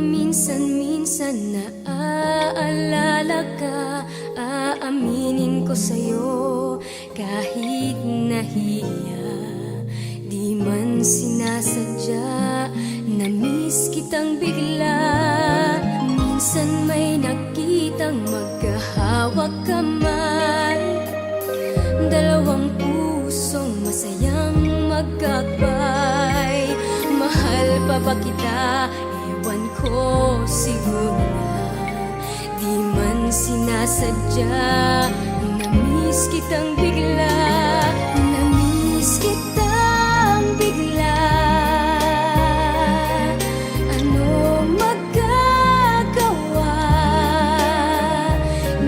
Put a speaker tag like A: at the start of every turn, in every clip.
A: Minsan-minsan naaalala ka, aaminin ko sa'yo kahit nahiya. Di man sinasadya, na-miss kitang bigla. Minsan may nakitang magkahawak kamay, dalawang pusong masayang magkakbay. Mahal pa ba kita? Ewan ko, siguro na. Di man sinasadya, na-miss kitang bigla. Na-miss kitang bigla. Ano magagawa?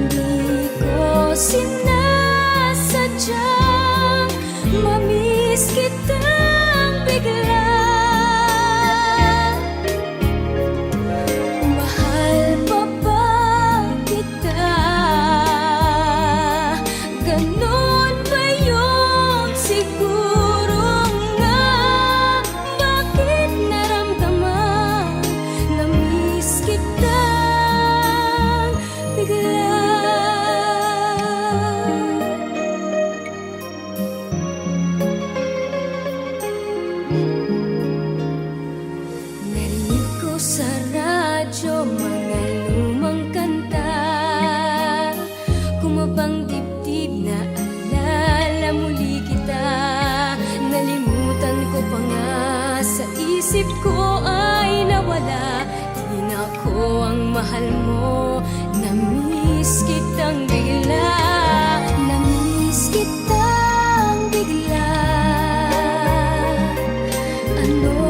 A: Di ko sinasadyang ma-miss kitang bigla. Narinig ko sa radyo mga lumang kanta, kumabang dibdib na alala muli kita. Nalimutan ko pa nga, sa isip ko ay nawala. Di na ako ang mahal mo, na-miss kitang bigla. Na-miss kitang bigla. Ano